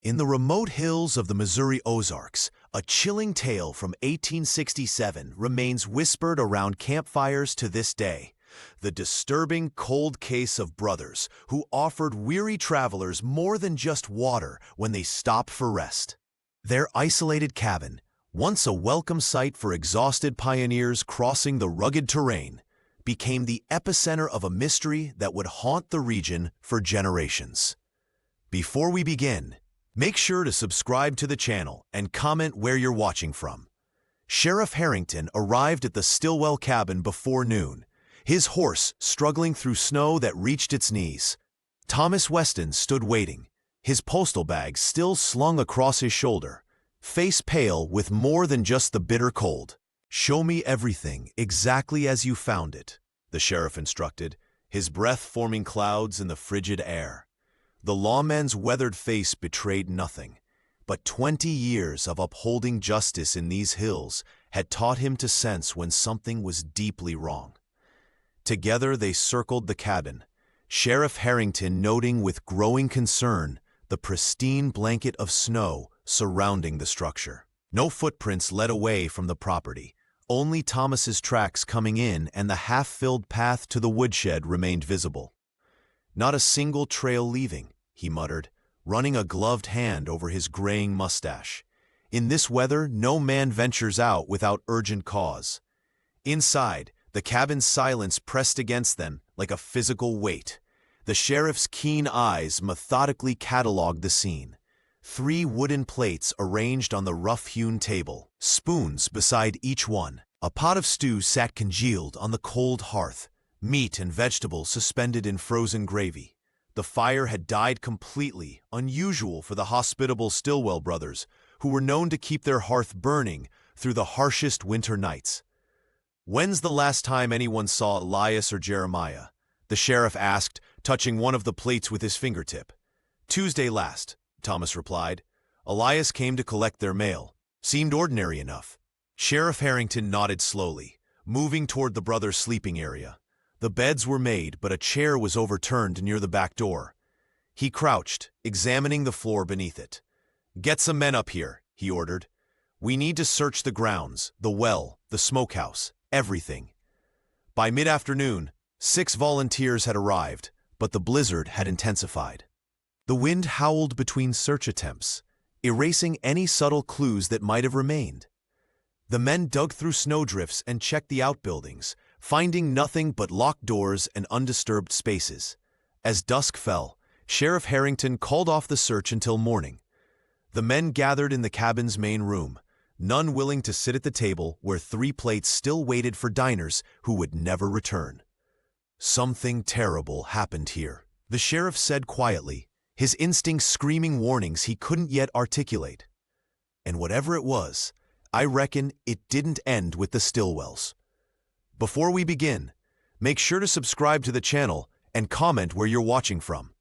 In the remote hills of the Missouri Ozarks, a chilling tale from 1867 remains whispered around campfires to this day. The disturbing cold case of brothers who offered weary travelers more than just water when they stopped for rest. Their isolated cabin, once a welcome sight for exhausted pioneers crossing the rugged terrain, became the epicenter of a mystery that would haunt the region for generations. Before we begin, make sure to subscribe to the channel and comment where you're watching from. Sheriff Harrington arrived at the Stillwell cabin before noon, his horse struggling through snow that reached its knees. Thomas Weston stood waiting, his postal bag still slung across his shoulder, face pale with more than just the bitter cold. "Show me everything exactly as you found it," the sheriff instructed, his breath forming clouds in the frigid air. The lawman's weathered face betrayed nothing, but 20 years of upholding justice in these hills had taught him to sense when something was deeply wrong. Together they circled the cabin, Sheriff Harrington noting with growing concern the pristine blanket of snow surrounding the structure. No footprints led away from the property, only Thomas's tracks coming in and the half-filled path to the woodshed remained visible. "Not a single trail leaving," he muttered, running a gloved hand over his graying mustache. "In this weather, no man ventures out without urgent cause." Inside, the cabin's silence pressed against them like a physical weight. The sheriff's keen eyes methodically cataloged the scene. 3 wooden plates arranged on the rough-hewn table, spoons beside each one. A pot of stew sat congealed on the cold hearth, meat and vegetables suspended in frozen gravy. The fire had died completely, unusual for the hospitable Stillwell brothers, who were known to keep their hearth burning through the harshest winter nights. "When's the last time anyone saw Elias or Jeremiah?" the sheriff asked, touching one of the plates with his fingertip. "Tuesday last," Thomas replied. "Elias came to collect their mail. Seemed ordinary enough." Sheriff Harrington nodded slowly, moving toward the brothers' sleeping area. The beds were made, but a chair was overturned near the back door. He crouched, examining the floor beneath it. "Get some men up here," he ordered. "We need to search the grounds, the well, the smokehouse, everything." By mid-afternoon, 6 volunteers had arrived, but the blizzard had intensified. The wind howled between search attempts, erasing any subtle clues that might have remained. The men dug through snowdrifts and checked the outbuildings, finding nothing but locked doors and undisturbed spaces. As dusk fell, Sheriff Harrington called off the search until morning. The men gathered in the cabin's main room, none willing to sit at the table where 3 plates still waited for diners who would never return. "Something terrible happened here," the sheriff said quietly, his instincts screaming warnings he couldn't yet articulate. "And whatever it was, I reckon it didn't end with the Stillwells." Before we begin, make sure to subscribe to the channel and comment where you're watching from.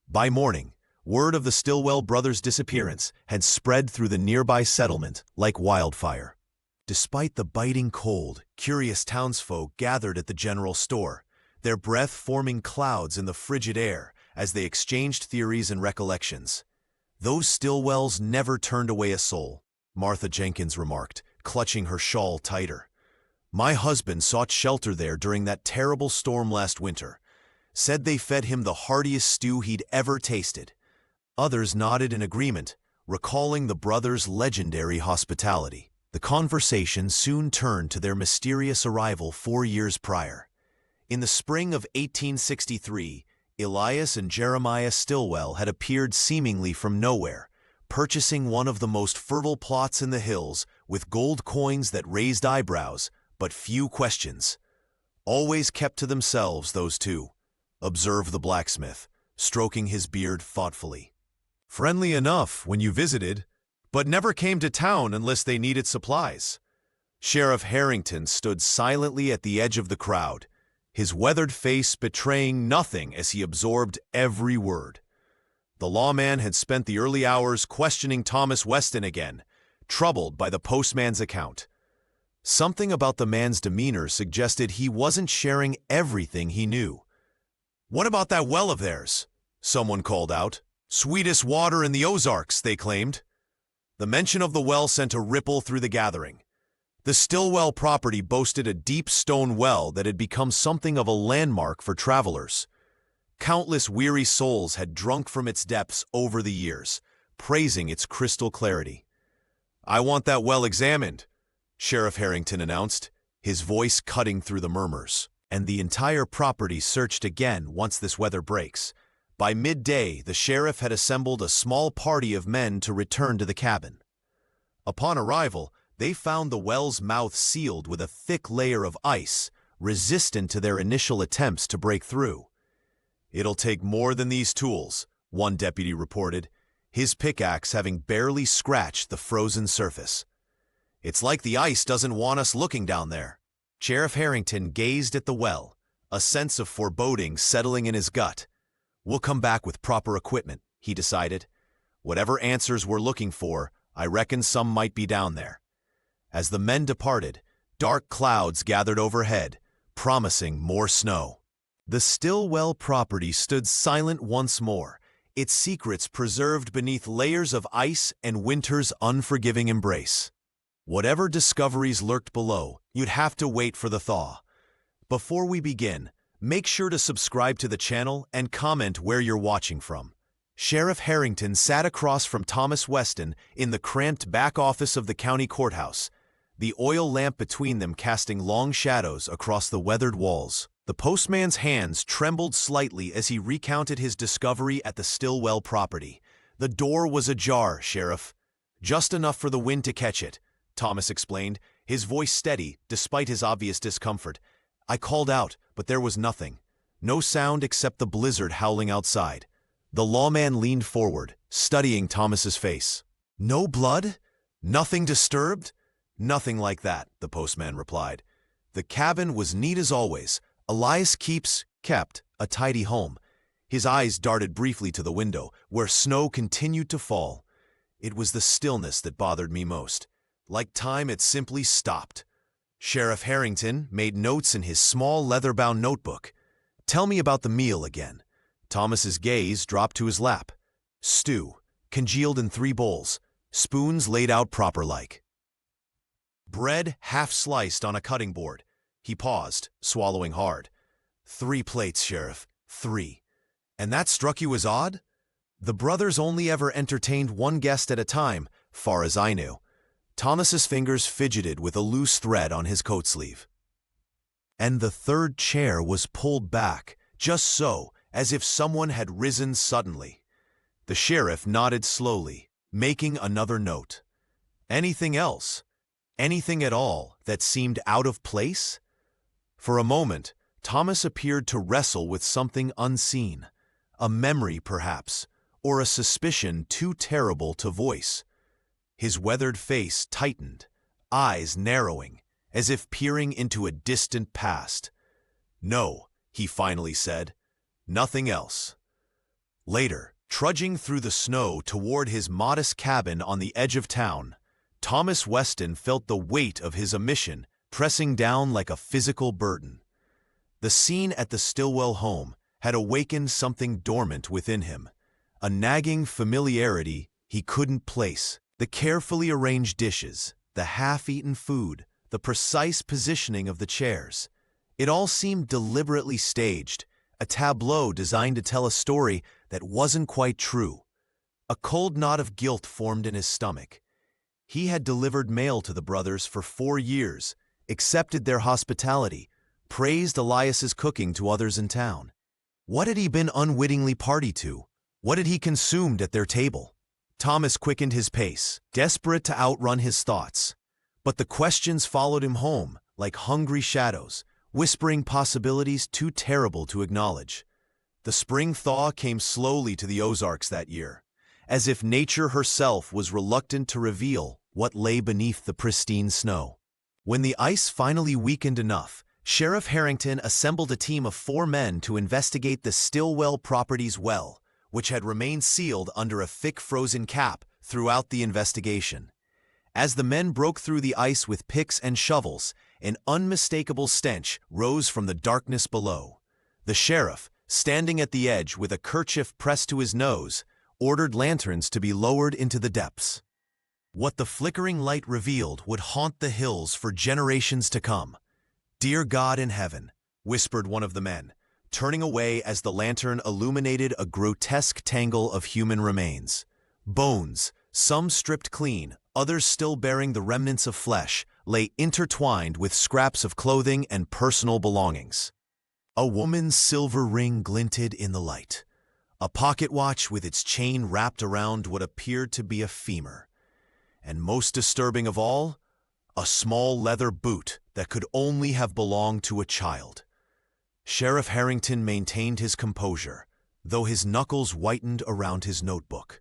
By morning, word of the Stillwell brothers' disappearance had spread through the nearby settlement like wildfire. Despite the biting cold, curious townsfolk gathered at the general store, their breath forming clouds in the frigid air as they exchanged theories and recollections. "Those Stillwells never turned away a soul," Martha Jenkins remarked, clutching her shawl tighter. "My husband sought shelter there during that terrible storm last winter. Said they fed him the heartiest stew he'd ever tasted." Others nodded in agreement, recalling the brothers' legendary hospitality. The conversation soon turned to their mysterious arrival 4 years prior. In the spring of 1863, Elias and Jeremiah Stillwell had appeared seemingly from nowhere, purchasing one of the most fertile plots in the hills with gold coins that raised eyebrows, but few questions. "Always kept to themselves, those two," observed the blacksmith, stroking his beard thoughtfully. "Friendly enough when you visited, but never came to town unless they needed supplies." Sheriff Harrington stood silently at the edge of the crowd, his weathered face betraying nothing as he absorbed every word. The lawman had spent the early hours questioning Thomas Weston again, troubled by the postman's account. Something about the man's demeanor suggested he wasn't sharing everything he knew. "What about that well of theirs?" someone called out, Sweetest water in the Ozarks, they claimed. The mention of the well sent a ripple through the gathering. The Stillwell property boasted a deep stone well that had become something of a landmark for travelers. Countless weary souls had drunk from its depths over the years, praising its crystal clarity. "I want that well examined," Sheriff Harrington announced, his voice cutting through the murmurs. "And the entire property searched again once this weather breaks." By midday, the sheriff had assembled a small party of men to return to the cabin. Upon arrival, they found the well's mouth sealed with a thick layer of ice, resistant to their initial attempts to break through. "It'll take more than these tools," one deputy reported, his pickaxe having barely scratched the frozen surface. "It's like the ice doesn't want us looking down there." Sheriff Harrington gazed at the well, a sense of foreboding settling in his gut. "We'll come back with proper equipment," he decided. "Whatever answers we're looking for, I reckon some might be down there." As the men departed, dark clouds gathered overhead, promising more snow. The Stillwell property stood silent once more, its secrets preserved beneath layers of ice and winter's unforgiving embrace. Whatever discoveries lurked below, you'd have to wait for the thaw. Before we begin, make sure to subscribe to the channel and comment where you're watching from. Sheriff Harrington sat across from Thomas Weston in the cramped back office of the county courthouse, the oil lamp between them casting long shadows across the weathered walls. The postman's hands trembled slightly as he recounted his discovery at the Stillwell property. "The door was ajar, Sheriff. Just enough for the wind to catch it," Thomas explained, his voice steady despite his obvious discomfort. "I called out, but there was nothing. No sound except the blizzard howling outside." The lawman leaned forward, studying Thomas's face. "No blood? Nothing disturbed?" "Nothing like that," the postman replied. "The cabin was neat as always. Elias kept a tidy home." His eyes darted briefly to the window, where snow continued to fall. "It was the stillness that bothered me most. Like time had simply stopped." Sheriff Harrington made notes in his small leather-bound notebook. "Tell me about the meal again." Thomas's gaze dropped to his lap. "Stew, congealed in 3 bowls, spoons laid out proper-like. Bread half-sliced on a cutting board." He paused, swallowing hard. 3 plates, Sheriff, 3. "And that struck you as odd?" "The brothers only ever entertained one guest at a time, far as I knew." Thomas's fingers fidgeted with a loose thread on his coat sleeve. "And the 3rd chair was pulled back, just so, as if someone had risen suddenly." The sheriff nodded slowly, making another note. "Anything else? Anything at all that seemed out of place?" For a moment, Thomas appeared to wrestle with something unseen, a memory perhaps, or a suspicion too terrible to voice. His weathered face tightened, eyes narrowing, as if peering into a distant past. "No," he finally said, "nothing else." Later, trudging through the snow toward his modest cabin on the edge of town, Thomas Weston felt the weight of his omission pressing down like a physical burden. The scene at the Stillwell home had awakened something dormant within him, a nagging familiarity he couldn't place. The carefully arranged dishes, the half-eaten food, the precise positioning of the chairs. It all seemed deliberately staged, a tableau designed to tell a story that wasn't quite true. A cold knot of guilt formed in his stomach. He had delivered mail to the brothers for 4 years, accepted their hospitality, praised Elias's cooking to others in town. What had he been unwittingly party to? What had he consumed at their table? Thomas quickened his pace, desperate to outrun his thoughts. But the questions followed him home, like hungry shadows, whispering possibilities too terrible to acknowledge. The spring thaw came slowly to the Ozarks that year, as if nature herself was reluctant to reveal what lay beneath the pristine snow. When the ice finally weakened enough, Sheriff Harrington assembled a team of 4 men to investigate the Stillwell property's well, which had remained sealed under a thick frozen cap throughout the investigation. As the men broke through the ice with picks and shovels, an unmistakable stench rose from the darkness below. The sheriff, standing at the edge with a kerchief pressed to his nose, ordered lanterns to be lowered into the depths. What the flickering light revealed would haunt the hills for generations to come. "Dear God in heaven," whispered one of the men, turning away as the lantern illuminated a grotesque tangle of human remains. Bones, some stripped clean, others still bearing the remnants of flesh, lay intertwined with scraps of clothing and personal belongings. A woman's silver ring glinted in the light. A pocket watch with its chain wrapped around what appeared to be a femur. And most disturbing of all, a small leather boot that could only have belonged to a child. Sheriff Harrington maintained his composure, though his knuckles whitened around his notebook.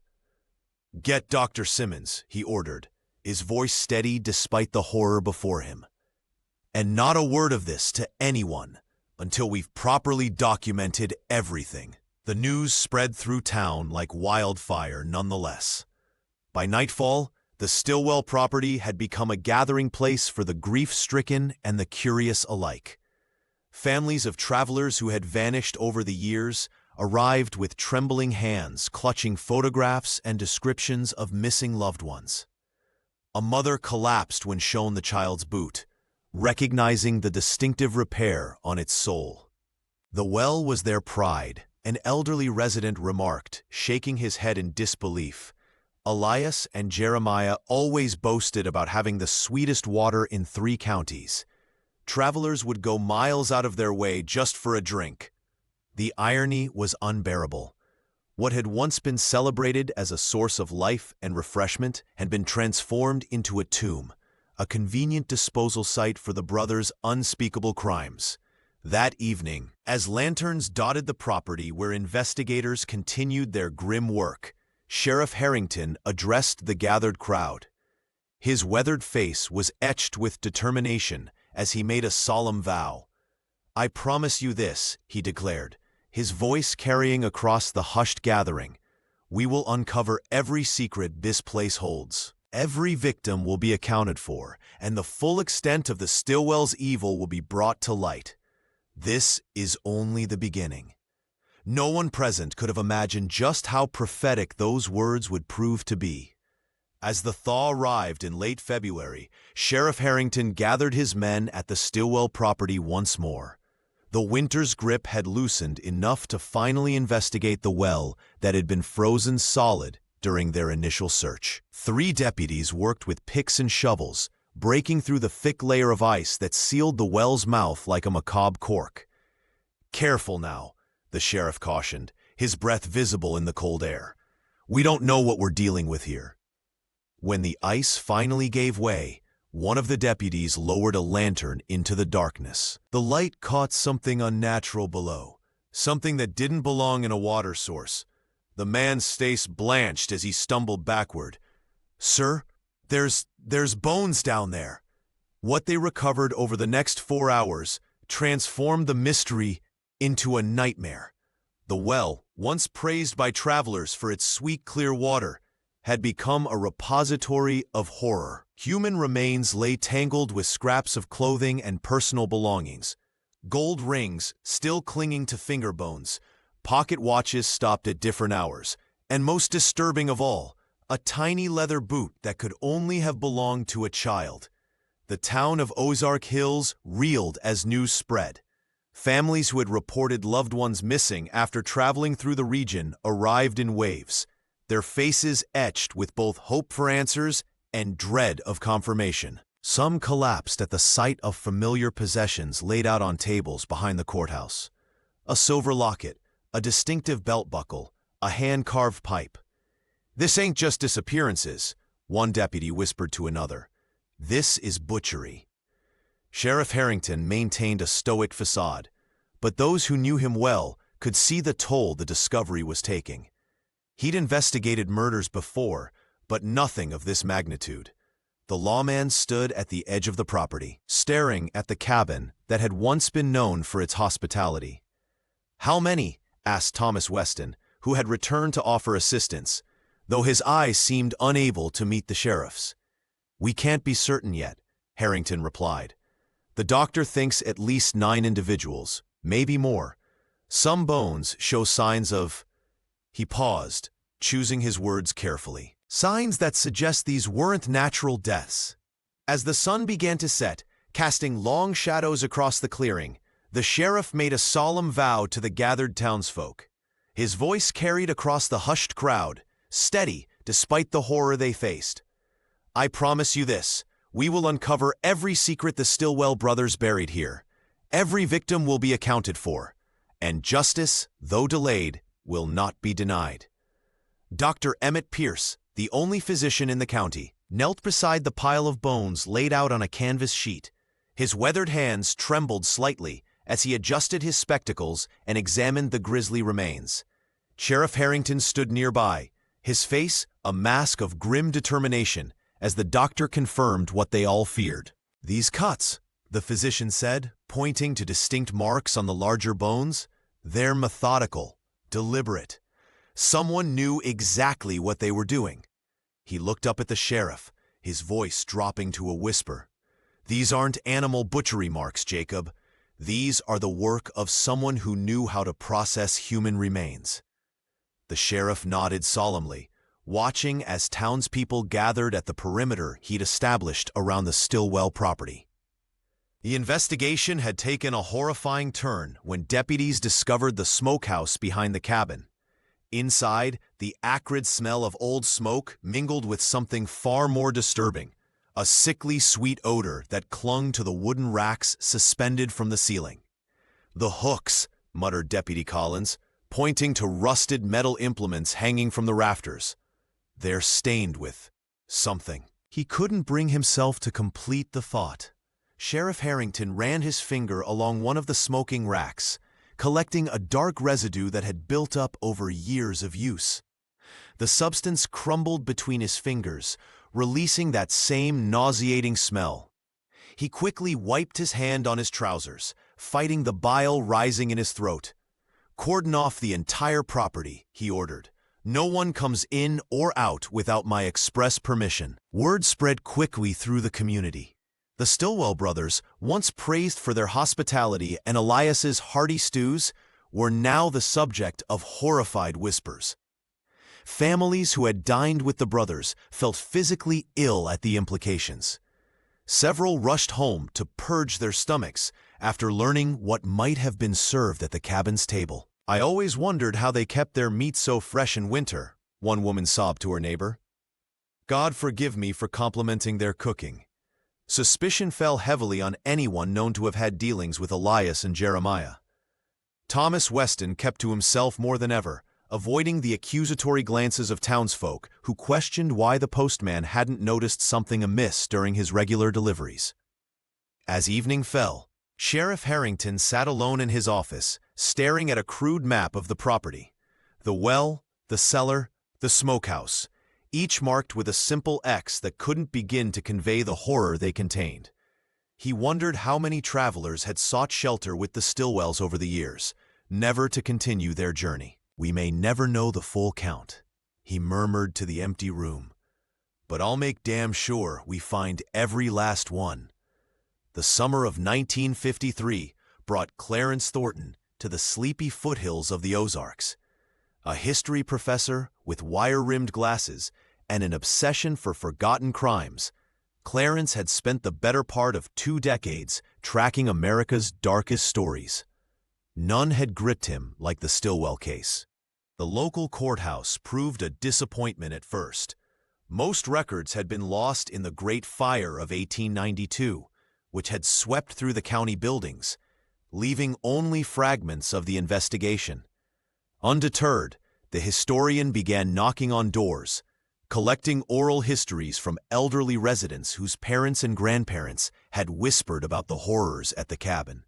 "Get Dr. Simmons," he ordered, his voice steady despite the horror before him. "And not a word of this to anyone until we've properly documented everything." The news spread through town like wildfire nonetheless. By nightfall, the Stillwell property had become a gathering place for the grief-stricken and the curious alike. Families of travelers who had vanished over the years arrived with trembling hands clutching photographs and descriptions of missing loved ones. A mother collapsed when shown the child's boot, recognizing the distinctive repair on its sole. "The well was their pride," an elderly resident remarked, shaking his head in disbelief. "Elias and Jeremiah always boasted about having the sweetest water in 3 counties. Travelers would go miles out of their way just for a drink." The irony was unbearable. What had once been celebrated as a source of life and refreshment had been transformed into a tomb, a convenient disposal site for the brothers' unspeakable crimes. That evening, as lanterns dotted the property where investigators continued their grim work, Sheriff Harrington addressed the gathered crowd. His weathered face was etched with determination as he made a solemn vow. "I promise you this," he declared, his voice carrying across the hushed gathering. "We will uncover every secret this place holds. Every victim will be accounted for, and the full extent of the Stillwell's evil will be brought to light. This is only the beginning." No one present could have imagined just how prophetic those words would prove to be. As the thaw arrived in late February, Sheriff Harrington gathered his men at the Stillwell property once more. The winter's grip had loosened enough to finally investigate the well that had been frozen solid during their initial search. 3 deputies worked with picks and shovels, breaking through the thick layer of ice that sealed the well's mouth like a macabre cork. "Careful now," the sheriff cautioned, his breath visible in the cold air. "We don't know what we're dealing with here." When the ice finally gave way, one of the deputies lowered a lantern into the darkness. The light caught something unnatural below, something that didn't belong in a water source. The man's face blanched as he stumbled backward. "Sir, there's bones down there." What they recovered over the next 4 hours transformed the mystery into a nightmare. The well, once praised by travelers for its sweet, clear water, had become a repository of horror. Human remains lay tangled with scraps of clothing and personal belongings. Gold rings still clinging to finger bones, pocket watches stopped at different hours, and most disturbing of all, a tiny leather boot that could only have belonged to a child. The town of Ozark Hills reeled as news spread. Families who had reported loved ones missing after traveling through the region arrived in waves, their faces etched with both hope for answers and dread of confirmation. Some collapsed at the sight of familiar possessions laid out on tables behind the courthouse. A silver locket, a distinctive belt buckle, a hand-carved pipe. "This ain't just disappearances," one deputy whispered to another. "This is butchery." Sheriff Harrington maintained a stoic facade, but those who knew him well could see the toll the discovery was taking. He'd investigated murders before, but nothing of this magnitude. The lawman stood at the edge of the property, staring at the cabin that had once been known for its hospitality. "How many?" asked Thomas Weston, who had returned to offer assistance, though his eyes seemed unable to meet the sheriff's. "We can't be certain yet," Harrington replied. "The doctor thinks at least 9 individuals, maybe more. Some bones show signs of—" He paused, choosing his words carefully. Signs that suggest these weren't natural deaths. As the sun began to set, casting long shadows across the clearing, the sheriff made a solemn vow to the gathered townsfolk. His voice carried across the hushed crowd, steady despite the horror they faced. "I promise you this, we will uncover every secret the Stillwell brothers buried here. Every victim will be accounted for, and justice, though delayed, will not be denied." Dr. Emmett Pierce, the only physician in the county, knelt beside the pile of bones laid out on a canvas sheet. His weathered hands trembled slightly as he adjusted his spectacles and examined the grisly remains. Sheriff Harrington stood nearby, his face a mask of grim determination, as the doctor confirmed what they all feared. "These cuts," the physician said, pointing to distinct marks on the larger bones, "they're methodical, deliberate. Someone knew exactly what they were doing." He looked up at the sheriff, his voice dropping to a whisper. "These aren't animal butchery marks, Jacob. These are the work of someone who knew how to process human remains." The sheriff nodded solemnly, watching as townspeople gathered at the perimeter he'd established around the Stillwell property. The investigation had taken a horrifying turn when deputies discovered the smokehouse behind the cabin. Inside, the acrid smell of old smoke mingled with something far more disturbing, a sickly sweet odor that clung to the wooden racks suspended from the ceiling. "The hooks," muttered Deputy Collins, pointing to rusted metal implements hanging from the rafters. "They're stained with something." He couldn't bring himself to complete the thought. Sheriff Harrington ran his finger along one of the smoking racks, collecting a dark residue that had built up over years of use. The substance crumbled between his fingers, releasing that same nauseating smell. He quickly wiped his hand on his trousers, fighting the bile rising in his throat. "Cordon off the entire property," he ordered. "No one comes in or out without my express permission." Word spread quickly through the community. The Stillwell brothers, once praised for their hospitality and Elias's hearty stews, were now the subject of horrified whispers. Families who had dined with the brothers felt physically ill at the implications. Several rushed home to purge their stomachs after learning what might have been served at the cabin's table. "I always wondered how they kept their meat so fresh in winter," one woman sobbed to her neighbor. "God forgive me for complimenting their cooking." Suspicion fell heavily on anyone known to have had dealings with Elias and Jeremiah. Thomas Weston kept to himself more than ever, avoiding the accusatory glances of townsfolk who questioned why the postman hadn't noticed something amiss during his regular deliveries. As evening fell, Sheriff Harrington sat alone in his office, staring at a crude map of the property. The well, the cellar, the smokehouse, each marked with a simple X that couldn't begin to convey the horror they contained. He wondered how many travelers had sought shelter with the Stillwells over the years, never to continue their journey. "We may never know the full count," he murmured to the empty room, "but I'll make damn sure we find every last one." The summer of 1953 brought Clarence Thornton to the sleepy foothills of the Ozarks. A history professor with wire-rimmed glasses and an obsession for forgotten crimes, Clarence had spent the better part of 2 decades tracking America's darkest stories. None had gripped him like the Stillwell case. The local courthouse proved a disappointment at first. Most records had been lost in the Great Fire of 1892, which had swept through the county buildings, leaving only fragments of the investigation. Undeterred, the historian began knocking on doors, collecting oral histories from elderly residents whose parents and grandparents had whispered about the horrors at the cabin.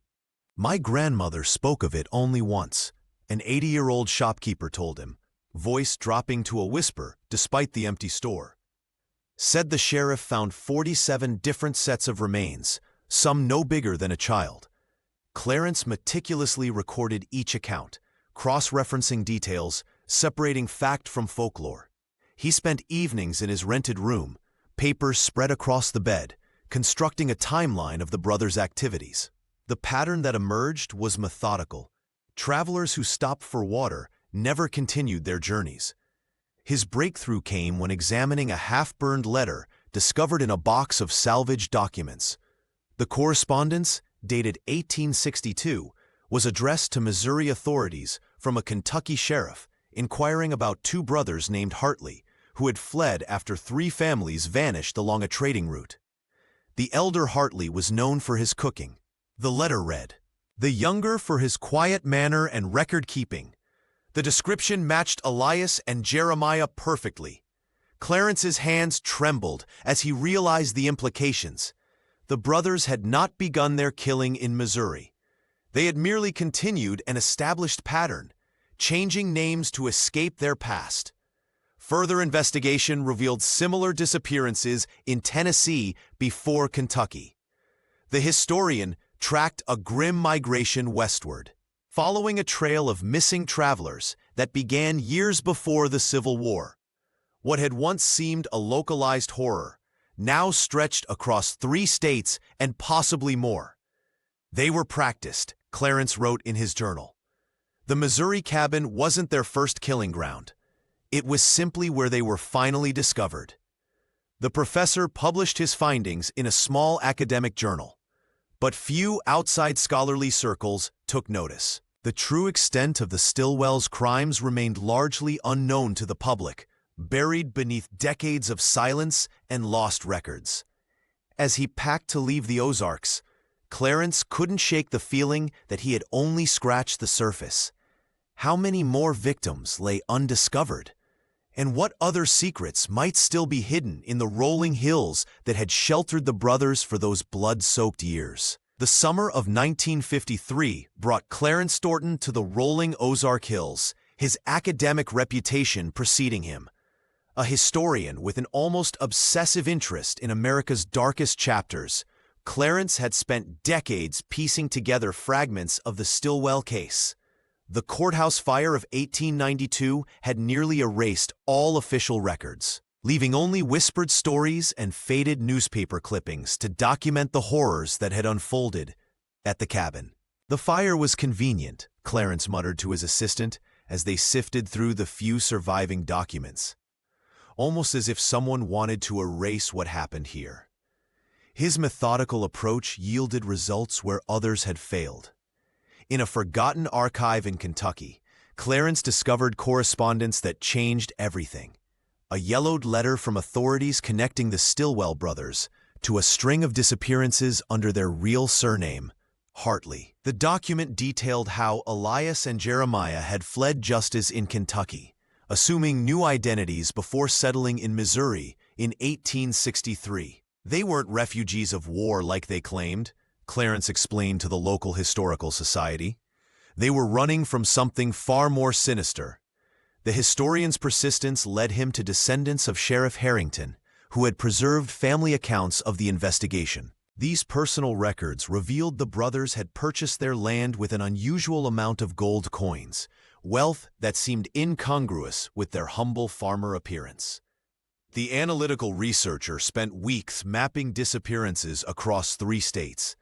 "My grandmother spoke of it only once," an 80-year-old shopkeeper told him, voice dropping to a whisper despite the empty store. Said the sheriff found 47 different sets of remains, some no bigger than a child. Clarence meticulously recorded each account, cross-referencing details, separating fact from folklore. He spent evenings in his rented room, papers spread across the bed, constructing a timeline of the brothers' activities. The pattern that emerged was methodical. Travelers who stopped for water never continued their journeys. His breakthrough came when examining a half-burned letter discovered in a box of salvaged documents. The correspondence, dated 1862, was addressed to Missouri authorities from a Kentucky sheriff inquiring about two brothers named Hartley, who had fled after three families vanished along a trading route. The elder Hartley was known for his cooking. The letter read, "The younger for his quiet manner and record-keeping." The description matched Elias and Jeremiah perfectly. Clarence's hands trembled as he realized the implications. The brothers had not begun their killing in Missouri. They had merely continued an established pattern, changing names to escape their past. Further investigation revealed similar disappearances in Tennessee before Kentucky. The historian tracked a grim migration westward, following a trail of missing travelers that began years before the Civil War. What had once seemed a localized horror now stretched across 3 states and possibly more. They were practiced, Clarence wrote in his journal. The Missouri cabin wasn't their first killing ground. It was simply where they were finally discovered. The professor published his findings in a small academic journal, but few outside scholarly circles took notice. The true extent of the Stillwells' crimes remained largely unknown to the public, buried beneath decades of silence and lost records. As he packed to leave the Ozarks, Clarence couldn't shake the feeling that he had only scratched the surface. How many more victims lay undiscovered? And what other secrets might still be hidden in the rolling hills that had sheltered the brothers for those blood-soaked years? The summer of 1953 brought Clarence Thornton to the rolling Ozark Hills, his academic reputation preceding him. A historian with an almost obsessive interest in America's darkest chapters, Clarence had spent decades piecing together fragments of the Stillwell case. The courthouse fire of 1892 had nearly erased all official records, leaving only whispered stories and faded newspaper clippings to document the horrors that had unfolded at the cabin. The fire was convenient, Clarence muttered to his assistant as they sifted through the few surviving documents, almost as if someone wanted to erase what happened here. His methodical approach yielded results where others had failed. In a forgotten archive in Kentucky, Clarence discovered correspondence that changed everything. A yellowed letter from authorities connecting the Stillwell brothers to a string of disappearances under their real surname, Hartley. The document detailed how Elias and Jeremiah had fled justice in Kentucky, assuming new identities before settling in Missouri in 1863. They weren't refugees of war like they claimed, Clarence explained to the local historical society. They were running from something far more sinister. The historian's persistence led him to descendants of Sheriff Harrington, who had preserved family accounts of the investigation. These personal records revealed the brothers had purchased their land with an unusual amount of gold coins, wealth that seemed incongruous with their humble farmer appearance. The analytical researcher spent weeks mapping disappearances across 3 states,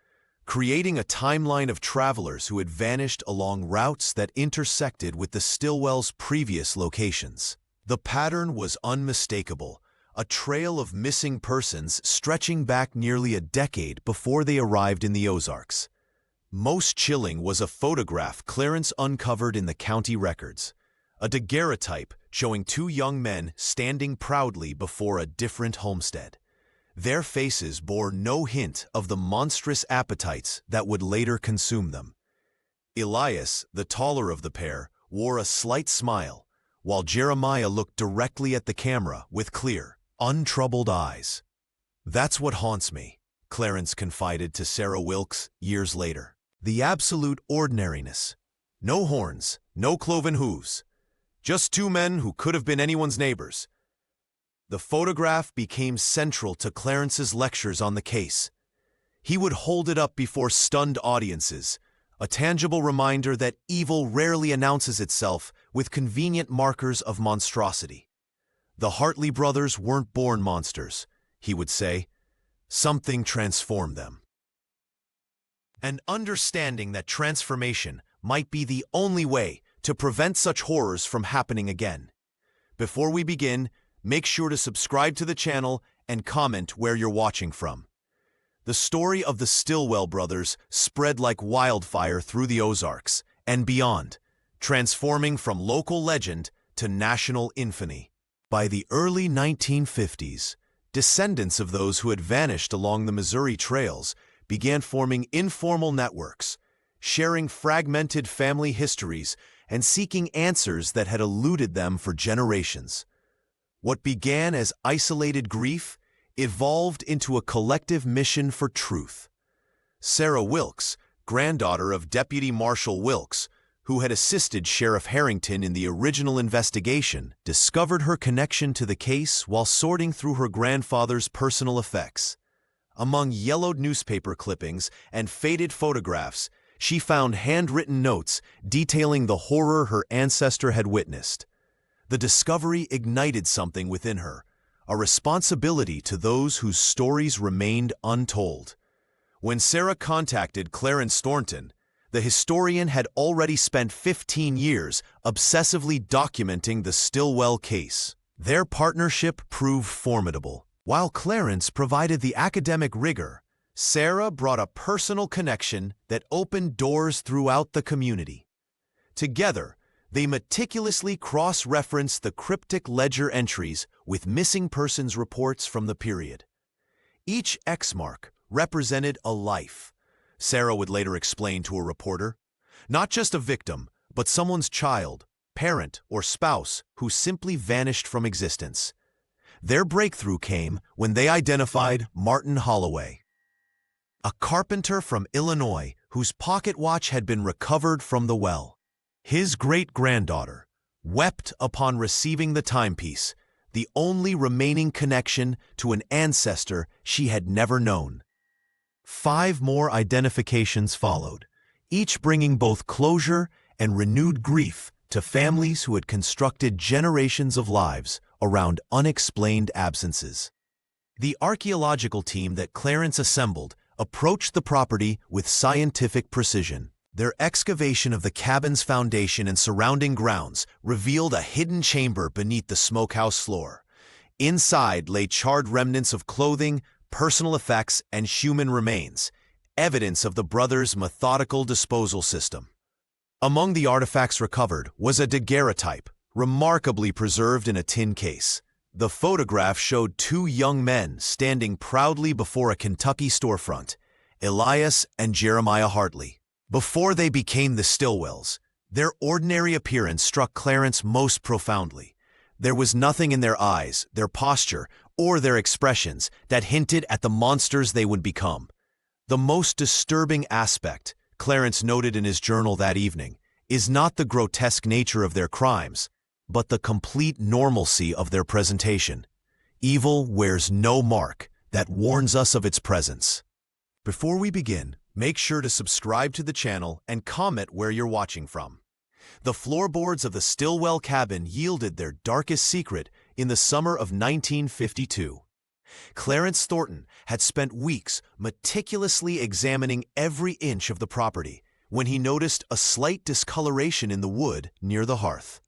creating a timeline of travelers who had vanished along routes that intersected with the Stillwells' previous locations. The pattern was unmistakable, a trail of missing persons stretching back nearly a decade before they arrived in the Ozarks. Most chilling was a photograph Clarence uncovered in the county records, a daguerreotype showing 2 young men standing proudly before a different homestead. Their faces bore no hint of the monstrous appetites that would later consume them. Elias, the taller of the pair, wore a slight smile, while Jeremiah looked directly at the camera with clear, untroubled eyes. "That's what haunts me," Clarence confided to Sarah Wilkes years later. "The absolute ordinariness. No horns, no cloven hooves. Just 2 men who could have been anyone's neighbors." The photograph became central to Clarence's lectures on the case. He would hold it up before stunned audiences, a tangible reminder that evil rarely announces itself with convenient markers of monstrosity. The Hartley brothers weren't born monsters, he would say. Something transformed them. And understanding that transformation might be the only way to prevent such horrors from happening again. Before we begin, make sure to subscribe to the channel and comment where you're watching from. The story of the Stillwell brothers spread like wildfire through the Ozarks and beyond, transforming from local legend to national infamy. By the early 1950s, descendants of those who had vanished along the Missouri trails began forming informal networks, sharing fragmented family histories and seeking answers that had eluded them for generations. What began as isolated grief evolved into a collective mission for truth. Sarah Wilkes, granddaughter of Deputy Marshal Wilkes, who had assisted Sheriff Harrington in the original investigation, discovered her connection to the case while sorting through her grandfather's personal effects. Among yellowed newspaper clippings and faded photographs, she found handwritten notes detailing the horror her ancestor had witnessed. The discovery ignited something within her, a responsibility to those whose stories remained untold. When Sarah contacted Clarence Thornton, the historian had already spent 15 years obsessively documenting the Stillwell case. Their partnership proved formidable. While Clarence provided the academic rigor, Sarah brought a personal connection that opened doors throughout the community. Together, they meticulously cross-referenced the cryptic ledger entries with missing persons reports from the period. Each X mark represented a life, Sarah would later explain to a reporter. Not just a victim, but someone's child, parent, or spouse who simply vanished from existence. Their breakthrough came when they identified Martin Holloway, a carpenter from Illinois whose pocket watch had been recovered from the well. His great-granddaughter wept upon receiving the timepiece, the only remaining connection to an ancestor she had never known. 5 more identifications followed, each bringing both closure and renewed grief to families who had constructed generations of lives around unexplained absences. The archaeological team that Clarence assembled approached the property with scientific precision. Their excavation of the cabin's foundation and surrounding grounds revealed a hidden chamber beneath the smokehouse floor. Inside lay charred remnants of clothing, personal effects, and human remains, evidence of the brothers' methodical disposal system. Among the artifacts recovered was a daguerreotype, remarkably preserved in a tin case. The photograph showed 2 young men standing proudly before a Kentucky storefront, Elias and Jeremiah Hartley. Before they became the Stillwells, their ordinary appearance struck Clarence most profoundly. There was nothing in their eyes, their posture, or their expressions that hinted at the monsters they would become. The most disturbing aspect, Clarence noted in his journal that evening, is not the grotesque nature of their crimes, but the complete normalcy of their presentation. Evil wears no mark that warns us of its presence. Before we begin, make sure to subscribe to the channel and comment where you're watching from. The floorboards of the Stillwell cabin yielded their darkest secret in the summer of 1952. Clarence Thornton had spent weeks meticulously examining every inch of the property when he noticed a slight discoloration in the wood near the hearth.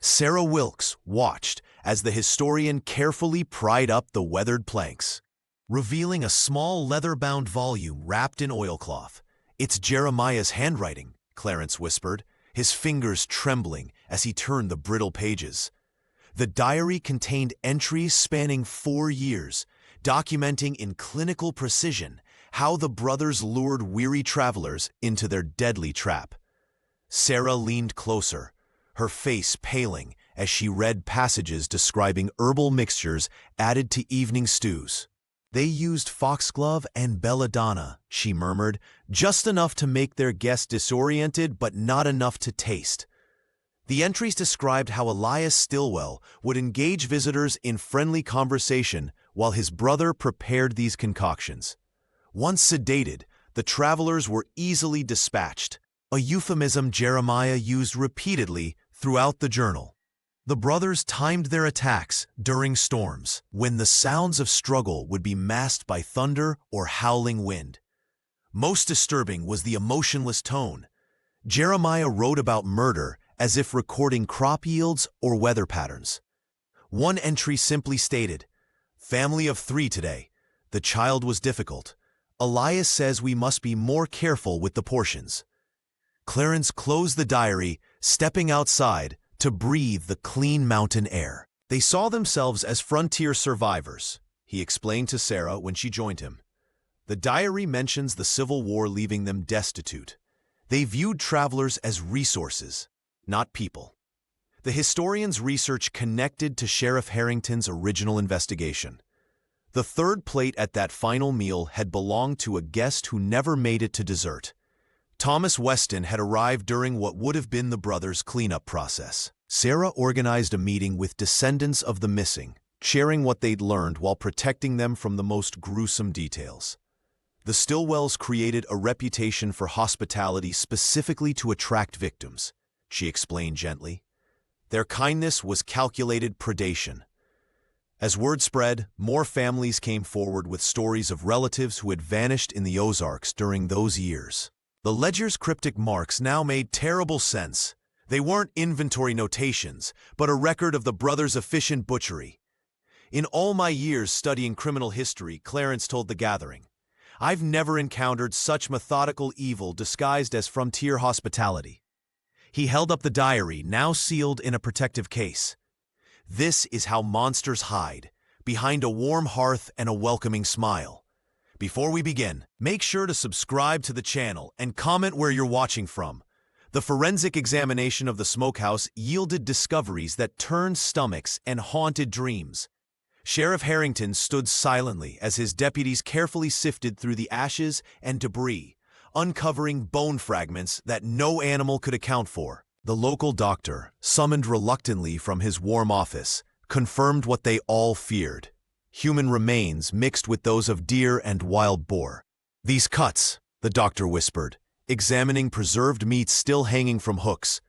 Sarah Wilkes watched as the historian carefully pried up the weathered planks, revealing a small leather-bound volume wrapped in oilcloth. "It's Jeremiah's handwriting," Clarence whispered, his fingers trembling as he turned the brittle pages. The diary contained entries spanning 4 years, documenting in clinical precision how the brothers lured weary travelers into their deadly trap. Sarah leaned closer, her face paling as she read passages describing herbal mixtures added to evening stews. "They used foxglove and belladonna," she murmured, "just enough to make their guests disoriented but not enough to taste." The entries described how Elias Stillwell would engage visitors in friendly conversation while his brother prepared these concoctions. Once sedated, the travelers were easily dispatched, a euphemism Jeremiah used repeatedly throughout the journal. The brothers timed their attacks during storms, when the sounds of struggle would be masked by thunder or howling wind. Most disturbing was the emotionless tone. Jeremiah wrote about murder as if recording crop yields or weather patterns. One entry simply stated, "Family of 3 today. The child was difficult. Elias says we must be more careful with the portions." Clarence closed the diary, stepping outside to breathe the clean mountain air. They saw themselves as frontier survivors, he explained to Sarah when she joined him. The diary mentions the Civil War leaving them destitute. They viewed travelers as resources, not people. The historian's research connected to Sheriff Harrington's original investigation. The third plate at that final meal had belonged to a guest who never made it to dessert. Thomas Weston had arrived during what would have been the brothers' cleanup process. Sarah organized a meeting with descendants of the missing, sharing what they'd learned while protecting them from the most gruesome details. The Stillwells created a reputation for hospitality specifically to attract victims, she explained gently. Their kindness was calculated predation. As word spread, more families came forward with stories of relatives who had vanished in the Ozarks during those years. The ledger's cryptic marks now made terrible sense. They weren't inventory notations, but a record of the brothers' efficient butchery. "In all my years studying criminal history," Clarence told the gathering, "I've never encountered such methodical evil disguised as frontier hospitality." He held up the diary, now sealed in a protective case. "This is how monsters hide, behind a warm hearth and a welcoming smile." Before we begin, make sure to subscribe to the channel and comment where you're watching from. The forensic examination of the smokehouse yielded discoveries that turned stomachs and haunted dreams. Sheriff Harrington stood silently as his deputies carefully sifted through the ashes and debris, uncovering bone fragments that no animal could account for. The local doctor, summoned reluctantly from his warm office, confirmed what they all feared: human remains mixed with those of deer and wild boar. "These cuts," the doctor whispered, examining preserved meat still hanging from hooks,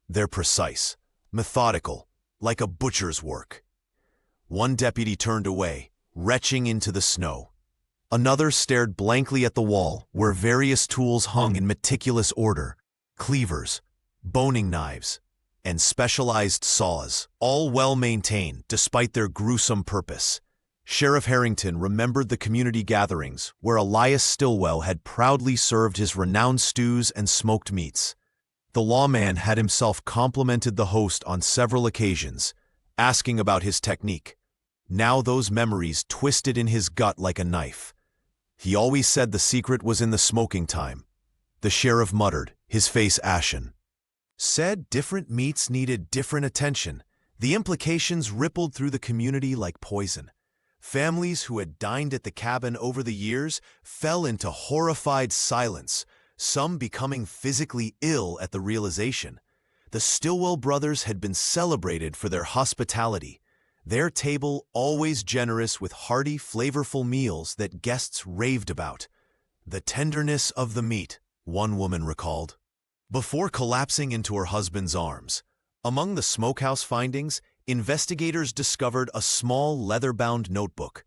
"they're precise, methodical, like a butcher's work." One deputy turned away, retching into the snow. Another stared blankly at the wall, where various tools hung in meticulous order: cleavers, boning knives, and specialized saws, all well maintained despite their gruesome purpose. Sheriff Harrington remembered the community gatherings where Elias Stillwell had proudly served his renowned stews and smoked meats. The lawman had himself complimented the host on several occasions, asking about his technique. Now those memories twisted in his gut like a knife. "He always said the secret was in the smoking time," the sheriff muttered, his face ashen. Said different meats needed different attention. The implications rippled through the community like poison. Families who had dined at the cabin over the years fell into horrified silence, some becoming physically ill at the realization. The Stillwell brothers had been celebrated for their hospitality, their table always generous with hearty, flavorful meals that guests raved about. "The tenderness of the meat," one woman recalled. Before collapsing into her husband's arms, among the smokehouse findings, investigators discovered a small leather-bound notebook.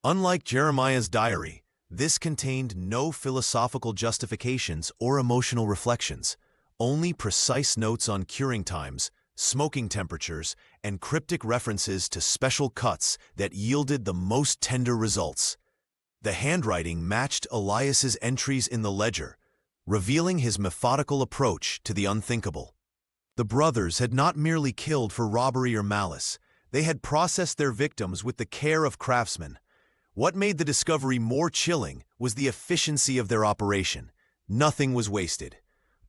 Unlike Jeremiah's diary, this contained no philosophical justifications or emotional reflections, only precise notes on curing times, smoking temperatures, and cryptic references to special cuts that yielded the most tender results. The handwriting matched Elias's entries in the ledger, revealing his methodical approach to the unthinkable. The brothers had not merely killed for robbery or malice, they had processed their victims with the care of craftsmen. What made the discovery more chilling was the efficiency of their operation. Nothing was wasted.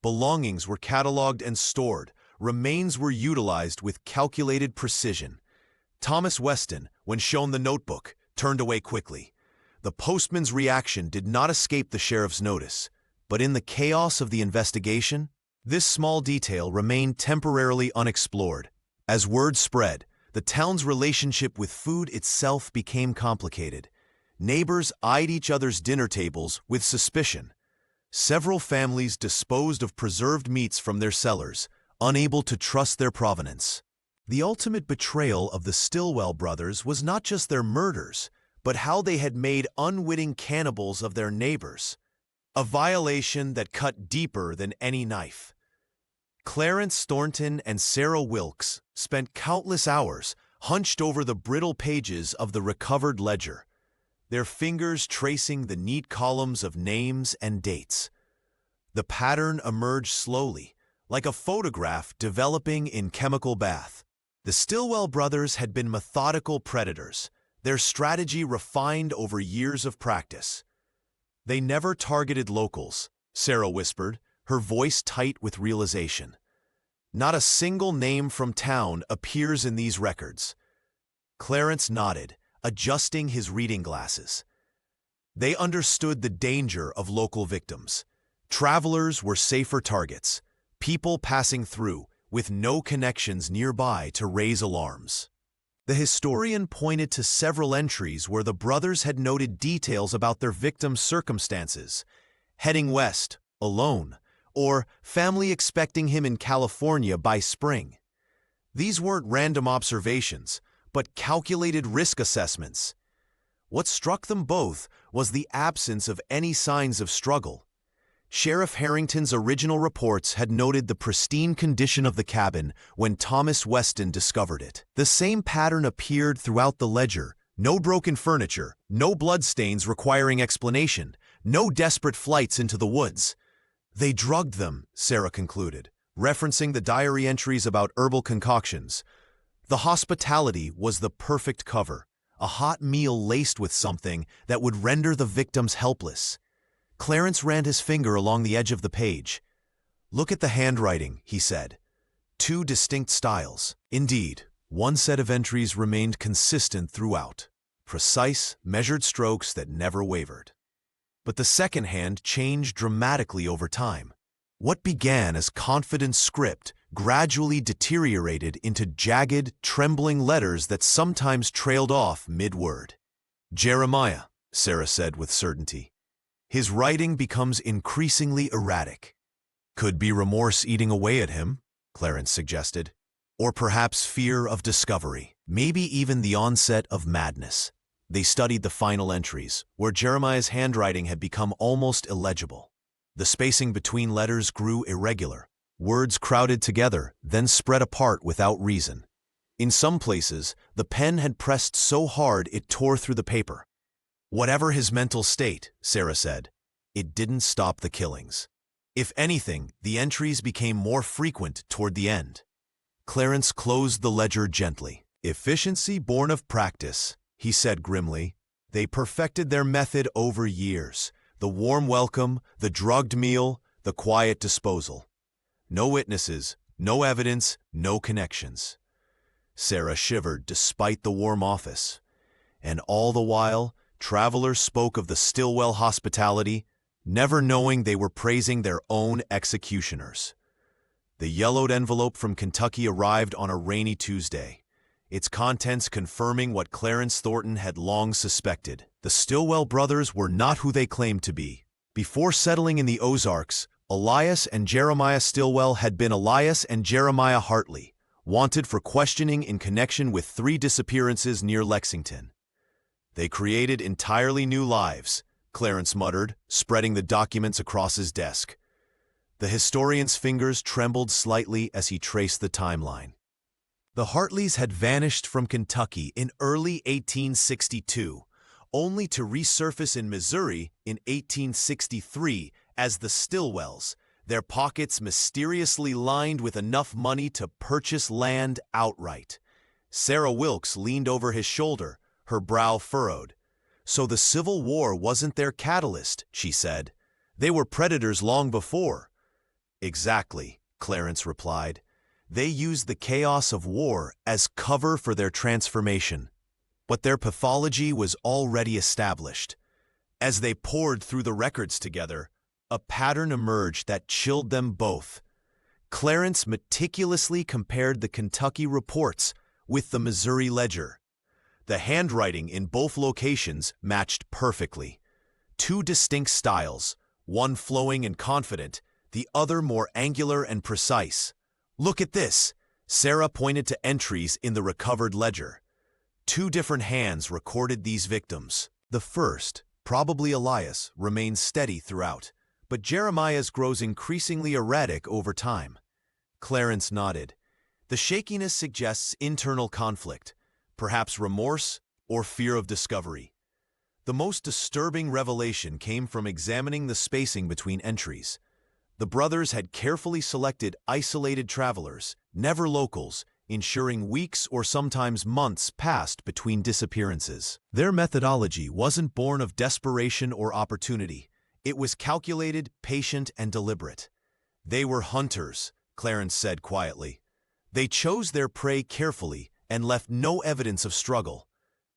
Belongings were cataloged and stored, remains were utilized with calculated precision. Thomas Weston, when shown the notebook, turned away quickly. The postman's reaction did not escape the sheriff's notice, but in the chaos of the investigation, this small detail remained temporarily unexplored. As word spread, the town's relationship with food itself became complicated. Neighbors eyed each other's dinner tables with suspicion. Several families disposed of preserved meats from their cellars, unable to trust their provenance. The ultimate betrayal of the Stillwell brothers was not just their murders, but how they had made unwitting cannibals of their neighbors. A violation that cut deeper than any knife. Clarence Thornton and Sarah Wilkes spent countless hours hunched over the brittle pages of the recovered ledger, their fingers tracing the neat columns of names and dates. The pattern emerged slowly, like a photograph developing in chemical bath. The Stillwell brothers had been methodical predators, their strategy refined over years of practice. They never targeted locals, Sarah whispered, her voice tight with realization. Not a single name from town appears in these records. Clarence nodded, adjusting his reading glasses. They understood the danger of local victims. Travelers were safer targets, people passing through with no connections nearby to raise alarms. The historian pointed to several entries where the brothers had noted details about their victims' circumstances: heading west, alone, or family expecting him in California by spring. These weren't random observations, but calculated risk assessments. What struck them both was the absence of any signs of struggle. Sheriff Harrington's original reports had noted the pristine condition of the cabin when Thomas Weston discovered it. The same pattern appeared throughout the ledger: no broken furniture, no bloodstains requiring explanation, no desperate flights into the woods. They drugged them, Sarah concluded, referencing the diary entries about herbal concoctions. The hospitality was the perfect cover, a hot meal laced with something that would render the victims helpless. Clarence ran his finger along the edge of the page. "Look at the handwriting," he said. "Two distinct styles." Indeed, one set of entries remained consistent throughout, precise, measured strokes that never wavered. But the second hand changed dramatically over time. What began as confident script gradually deteriorated into jagged, trembling letters that sometimes trailed off mid-word. "Jeremiah," Sarah said with certainty. "His writing becomes increasingly erratic." "Could be remorse eating away at him," Clarence suggested. "Or perhaps fear of discovery, maybe even the onset of madness." They studied the final entries, where Jeremiah's handwriting had become almost illegible. The spacing between letters grew irregular. Words crowded together, then spread apart without reason. In some places, the pen had pressed so hard it tore through the paper. "Whatever his mental state," Sarah said, "it didn't stop the killings. If anything, the entries became more frequent toward the end." Clarence closed the ledger gently. "Efficiency born of practice," he said grimly. "They perfected their method over years. The warm welcome, the drugged meal, the quiet disposal. No witnesses, no evidence, no connections." Sarah shivered despite the warm office. And all the while, travelers spoke of the Stillwell hospitality, never knowing they were praising their own executioners. The yellowed envelope from Kentucky arrived on a rainy Tuesday, its contents confirming what Clarence Thornton had long suspected. The Stillwell brothers were not who they claimed to be. Before settling in the Ozarks, Elias and Jeremiah Stillwell had been Elias and Jeremiah Hartley, wanted for questioning in connection with 3 disappearances near Lexington. "They created entirely new lives," Clarence muttered, spreading the documents across his desk. The historian's fingers trembled slightly as he traced the timeline. The Hartleys had vanished from Kentucky in early 1862, only to resurface in Missouri in 1863 as the Stillwells, their pockets mysteriously lined with enough money to purchase land outright. Sarah Wilkes leaned over his shoulder, her brow furrowed. "So the Civil War wasn't their catalyst," she said. "They were predators long before." "Exactly," Clarence replied. "They used the chaos of war as cover for their transformation. But their pathology was already established. As they pored through the records together, a pattern emerged that chilled them both. Clarence meticulously compared the Kentucky reports with the Missouri ledger. The handwriting in both locations matched perfectly. 2 distinct styles, one flowing and confident, the other more angular and precise. "Look at this," Sarah pointed to entries in the recovered ledger. 2 different hands recorded these victims. The first, probably Elias, remains steady throughout, but Jeremiah's grows increasingly erratic over time. Clarence nodded. "The shakiness suggests internal conflict. Perhaps remorse or fear of discovery. The most disturbing revelation came from examining the spacing between entries. The brothers had carefully selected isolated travelers, never locals, ensuring weeks or sometimes months passed between disappearances. Their methodology wasn't born of desperation or opportunity. It was calculated, patient, and deliberate. They were hunters, Clarence said quietly. They chose their prey carefully and left no evidence of struggle.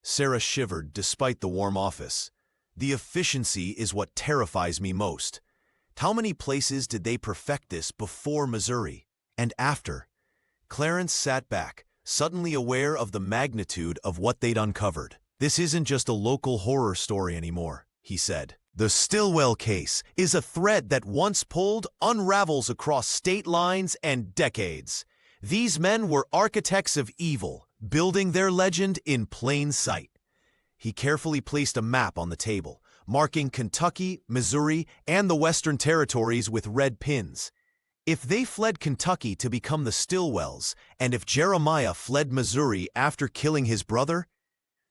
Sarah shivered despite the warm office. The efficiency is what terrifies me most. How many places did they perfect this before Missouri? And after? Clarence sat back, suddenly aware of the magnitude of what they'd uncovered. This isn't just a local horror story anymore, he said. The Stillwell case is a thread that once pulled unravels across state lines and decades. These men were architects of evil, building their legend in plain sight. He carefully placed a map on the table, marking Kentucky, Missouri, and the Western Territories with red pins. If they fled Kentucky to become the Stillwells, and if Jeremiah fled Missouri after killing his brother,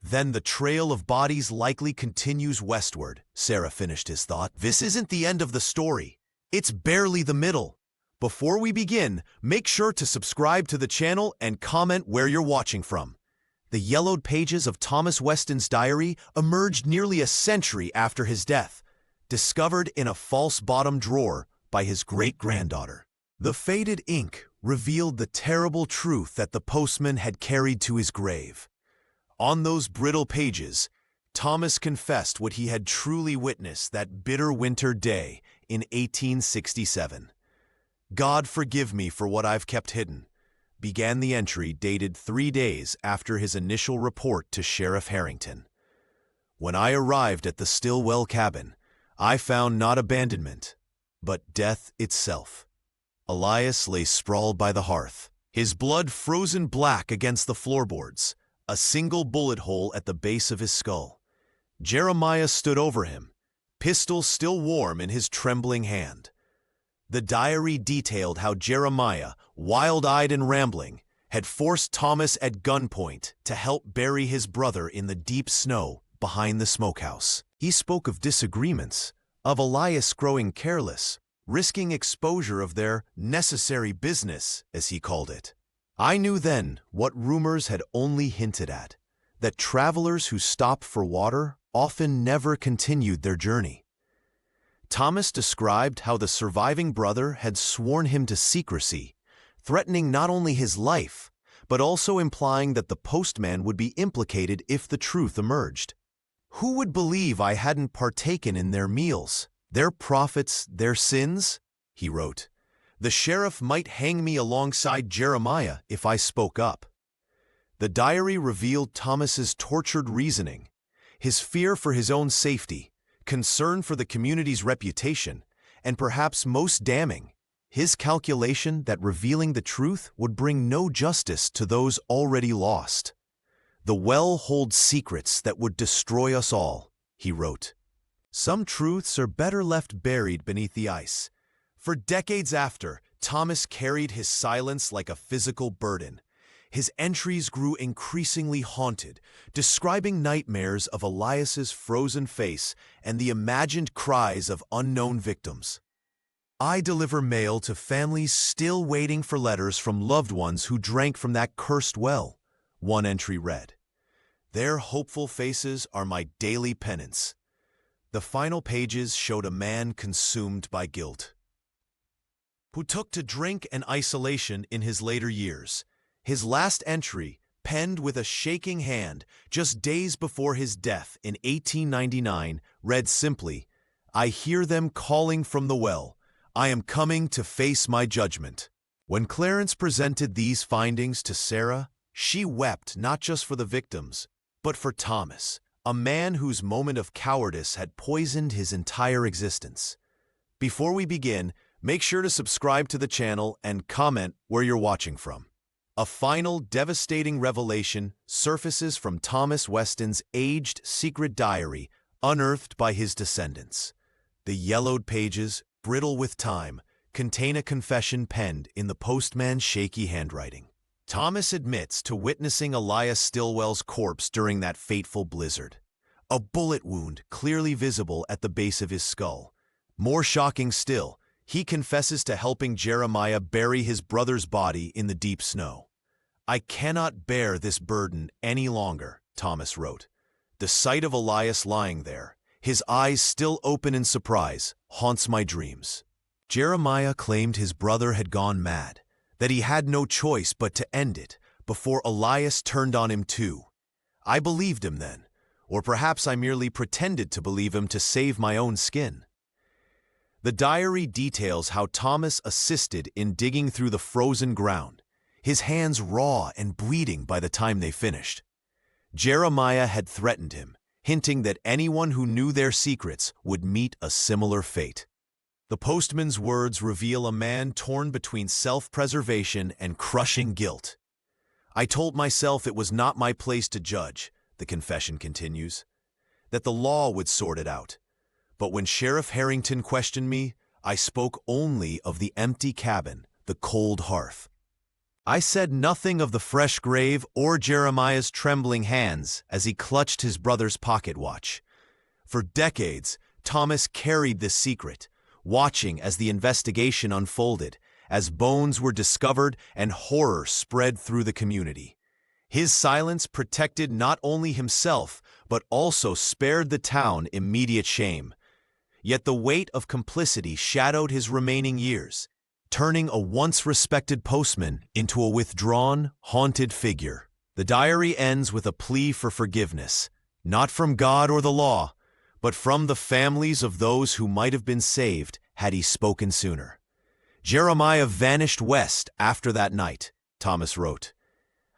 then the trail of bodies likely continues westward, Sarah finished his thought. This isn't the end of the story. It's barely the middle. Before we begin, make sure to subscribe to the channel and comment where you're watching from. The yellowed pages of Thomas Weston's diary emerged nearly a century after his death, discovered in a false bottom drawer by his great-granddaughter. The faded ink revealed the terrible truth that the postman had carried to his grave. On those brittle pages, Thomas confessed what he had truly witnessed that bitter winter day in 1867. "God forgive me for what I've kept hidden," began the entry dated 3 days after his initial report to Sheriff Harrington. "When I arrived at the Stillwell cabin, I found not abandonment, but death itself." Elias lay sprawled by the hearth, his blood frozen black against the floorboards, a single bullet hole at the base of his skull. Jeremiah stood over him, pistol still warm in his trembling hand. The diary detailed how Jeremiah, wild-eyed and rambling, had forced Thomas at gunpoint to help bury his brother in the deep snow behind the smokehouse. He spoke of disagreements, of Elias growing careless, risking exposure of their necessary business, as he called it. I knew then what rumors had only hinted at, that travelers who stopped for water often never continued their journey. Thomas described how the surviving brother had sworn him to secrecy, threatening not only his life, but also implying that the postman would be implicated if the truth emerged. "Who would believe I hadn't partaken in their meals, their profits, their sins?" he wrote. "The sheriff might hang me alongside Jeremiah if I spoke up." The diary revealed Thomas's tortured reasoning, his fear for his own safety, concern for the community's reputation, and perhaps most damning, his calculation that revealing the truth would bring no justice to those already lost. "The well holds secrets that would destroy us all," he wrote. "Some truths are better left buried beneath the ice." For decades after, Thomas carried his silence like a physical burden. His entries grew increasingly haunted, describing nightmares of Elias's frozen face and the imagined cries of unknown victims. "I deliver mail to families still waiting for letters from loved ones who drank from that cursed well," one entry read. "Their hopeful faces are my daily penance." The final pages showed a man consumed by guilt, who took to drink and isolation in his later years. His last entry, penned with a shaking hand just days before his death in 1899, read simply, "I hear them calling from the well. I am coming to face my judgment." When Clarence presented these findings to Sarah, she wept not just for the victims, but for Thomas, a man whose moment of cowardice had poisoned his entire existence. Before we begin, make sure to subscribe to the channel and comment where you're watching from. A final devastating revelation surfaces from Thomas Weston's aged secret diary, unearthed by his descendants. The yellowed pages, brittle with time, contain a confession penned in the postman's shaky handwriting. Thomas admits to witnessing Elias Stilwell's corpse during that fateful blizzard. A bullet wound clearly visible at the base of his skull. More shocking still, he confesses to helping Jeremiah bury his brother's body in the deep snow. "I cannot bear this burden any longer," Thomas wrote. "The sight of Elias lying there, his eyes still open in surprise, haunts my dreams." Jeremiah claimed his brother had gone mad, that he had no choice but to end it before Elias turned on him too. "I believed him then, or perhaps I merely pretended to believe him to save my own skin." The diary details how Thomas assisted in digging through the frozen ground, his hands raw and bleeding by the time they finished. Jeremiah had threatened him, hinting that anyone who knew their secrets would meet a similar fate. The postman's words reveal a man torn between self-preservation and crushing guilt. "I told myself it was not my place to judge," the confession continues, "that the law would sort it out. But when Sheriff Harrington questioned me, I spoke only of the empty cabin, the cold hearth. I said nothing of the fresh grave or Jeremiah's trembling hands as he clutched his brother's pocket watch. For decades, Thomas carried this secret, watching as the investigation unfolded, as bones were discovered and horror spread through the community. His silence protected not only himself, but also spared the town immediate shame. Yet the weight of complicity shadowed his remaining years, turning a once-respected postman into a withdrawn, haunted figure. The diary ends with a plea for forgiveness, not from God or the law, but from the families of those who might have been saved had he spoken sooner. "Jeremiah vanished west after that night," Thomas wrote.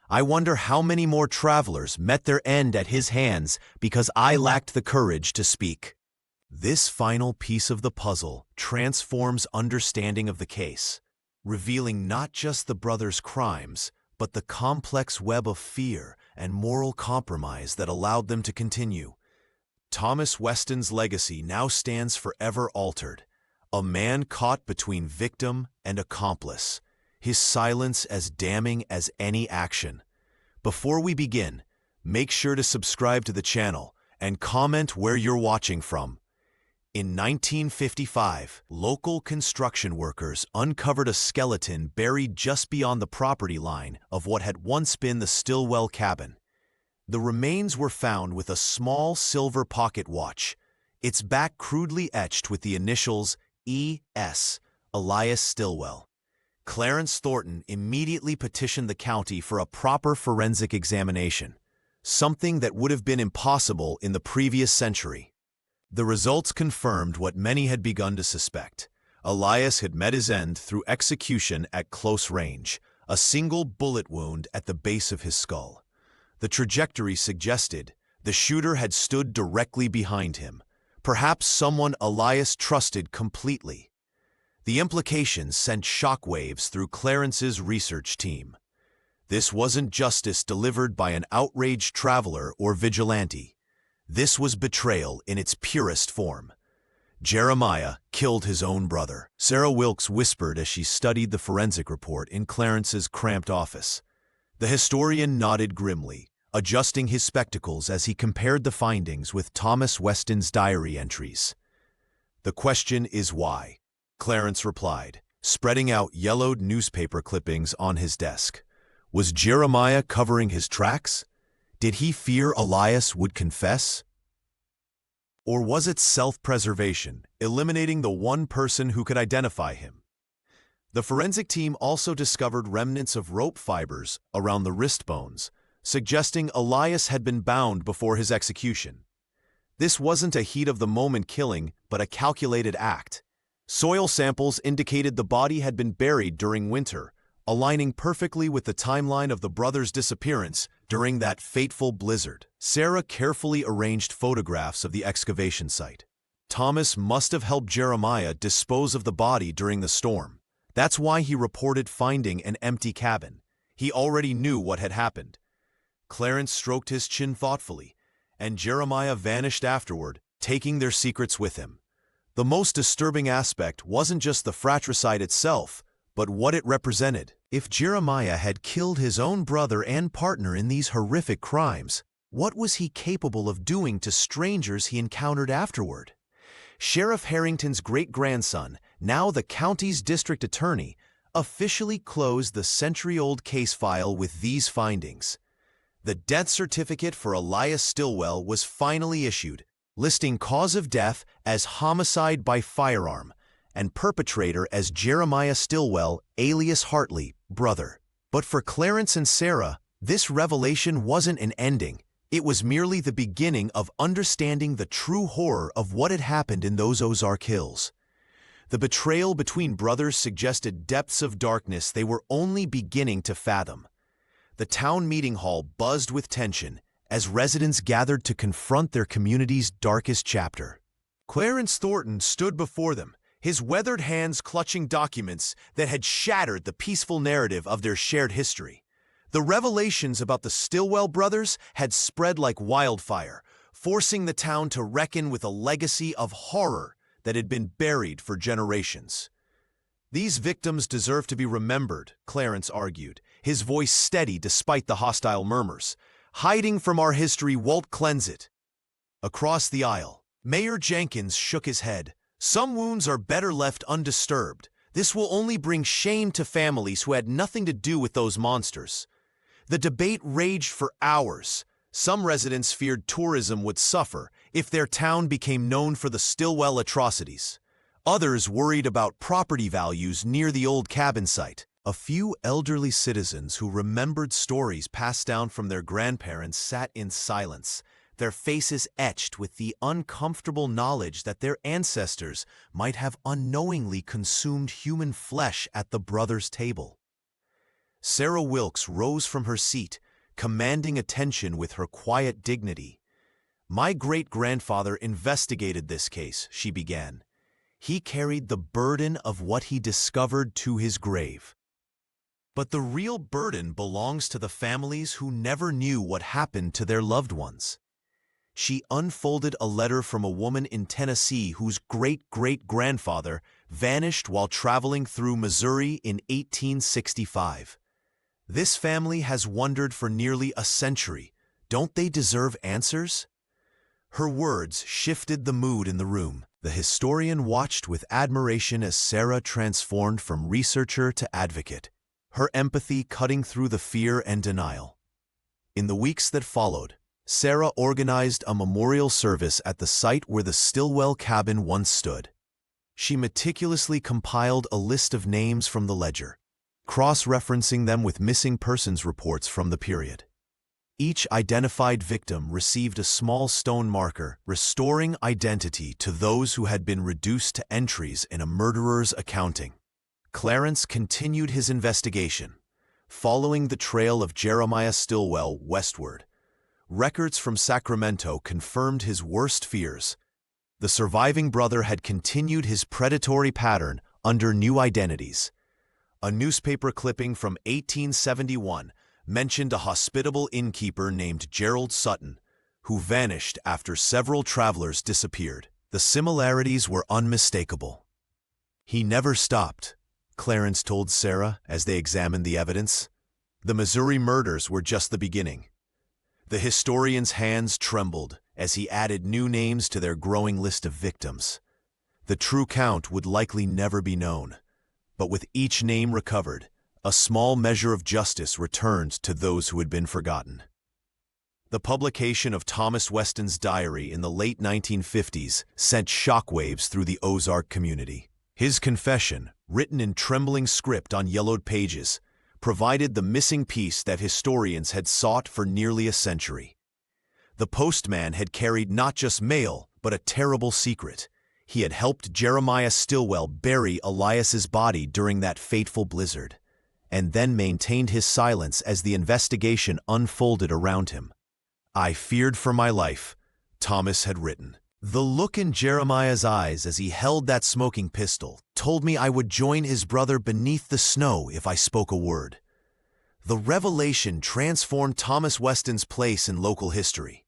"I wonder how many more travelers met their end at his hands because I lacked the courage to speak." This final piece of the puzzle transforms understanding of the case, revealing not just the brothers' crimes, but the complex web of fear and moral compromise that allowed them to continue. Thomas Weston's legacy now stands forever altered, a man caught between victim and accomplice, his silence as damning as any action. Before we begin, make sure to subscribe to the channel and comment where you're watching from. In 1955, local construction workers uncovered a skeleton buried just beyond the property line of what had once been the Stilwell cabin. The remains were found with a small silver pocket watch, its back crudely etched with the initials E.S., Elias Stilwell. Clarence Thornton immediately petitioned the county for a proper forensic examination, something that would have been impossible in the previous century. The results confirmed what many had begun to suspect. Elias had met his end through execution at close range, a single bullet wound at the base of his skull. The trajectory suggested the shooter had stood directly behind him, perhaps someone Elias trusted completely. The implications sent shockwaves through Clarence's research team. This wasn't justice delivered by an outraged traveler or vigilante. This was betrayal in its purest form. Jeremiah killed his own brother, Sarah Wilkes whispered as she studied the forensic report in Clarence's cramped office. The historian nodded grimly, adjusting his spectacles as he compared the findings with Thomas Weston's diary entries. "The question is why," Clarence replied, spreading out yellowed newspaper clippings on his desk. Was Jeremiah covering his tracks? Did he fear Elias would confess? Or was it self-preservation, eliminating the one person who could identify him? The forensic team also discovered remnants of rope fibers around the wrist bones, suggesting Elias had been bound before his execution. This wasn't a heat-of-the-moment killing, but a calculated act. Soil samples indicated the body had been buried during winter, aligning perfectly with the timeline of the brothers' disappearance during that fateful blizzard. Sarah carefully arranged photographs of the excavation site. Thomas must have helped Jeremiah dispose of the body during the storm. That's why he reported finding an empty cabin. He already knew what had happened. Clarence stroked his chin thoughtfully, and Jeremiah vanished afterward, taking their secrets with him. The most disturbing aspect wasn't just the fratricide itself, but what it represented. If Jeremiah had killed his own brother and partner in these horrific crimes, what was he capable of doing to strangers he encountered afterward? Sheriff Harrington's great-grandson, now the county's district attorney, officially closed the century-old case file with these findings. The death certificate for Elias Stilwell was finally issued, listing cause of death as homicide by firearm and perpetrator as Jeremiah Stilwell, alias Hartley, brother. But for Clarence and Sarah, this revelation wasn't an ending. It was merely the beginning of understanding the true horror of what had happened in those Ozark Hills. The betrayal between brothers suggested depths of darkness they were only beginning to fathom. The town meeting hall buzzed with tension as residents gathered to confront their community's darkest chapter. Clarence Thornton stood before them, his weathered hands clutching documents that had shattered the peaceful narrative of their shared history. The revelations about the Stilwell brothers had spread like wildfire, forcing the town to reckon with a legacy of horror that had been buried for generations. These victims deserve to be remembered, Clarence argued, his voice steady despite the hostile murmurs. Hiding from our history won't cleanse it. Across the aisle, Mayor Jenkins shook his head. Some wounds are better left undisturbed. This will only bring shame to families who had nothing to do with those monsters. The debate raged for hours. Some residents feared tourism would suffer if their town became known for the Stilwell atrocities. Others worried about property values near the old cabin site. A few elderly citizens who remembered stories passed down from their grandparents sat in silence, their faces etched with the uncomfortable knowledge that their ancestors might have unknowingly consumed human flesh at the brothers' table. Sarah Wilkes rose from her seat, commanding attention with her quiet dignity. "My great-grandfather investigated this case," she began. "He carried the burden of what he discovered to his grave. But the real burden belongs to the families who never knew what happened to their loved ones." She unfolded a letter from a woman in Tennessee whose great-great-grandfather vanished while traveling through Missouri in 1865. "This family has wandered for nearly a century. Don't they deserve answers?" Her words shifted the mood in the room. The historian watched with admiration as Sarah transformed from researcher to advocate, her empathy cutting through the fear and denial. In the weeks that followed, Sarah organized a memorial service at the site where the Stilwell cabin once stood. She meticulously compiled a list of names from the ledger, cross-referencing them with missing persons reports from the period. Each identified victim received a small stone marker, restoring identity to those who had been reduced to entries in a murderer's accounting. Clarence continued his investigation, following the trail of Jeremiah Stilwell westward. Records from Sacramento confirmed his worst fears. The surviving brother had continued his predatory pattern under new identities. A newspaper clipping from 1871 mentioned a hospitable innkeeper named Gerald Sutton, who vanished after several travelers disappeared. The similarities were unmistakable. "He never stopped," Clarence told Sarah as they examined the evidence. The Missouri murders were just the beginning. The historian's hands trembled as he added new names to their growing list of victims. The true count would likely never be known, but with each name recovered, a small measure of justice returned to those who had been forgotten. The publication of Thomas Weston's diary in the late 1950s sent shockwaves through the Ozark community. His confession, written in trembling script on yellowed pages, provided the missing piece that historians had sought for nearly a century. The postman had carried not just mail, but a terrible secret. He had helped Jeremiah Stilwell bury Elias's body during that fateful blizzard, and then maintained his silence as the investigation unfolded around him. "I feared for my life," Thomas had written. "The look in Jeremiah's eyes as he held that smoking pistol told me I would join his brother beneath the snow if I spoke a word." The revelation transformed Thomas Weston's place in local history.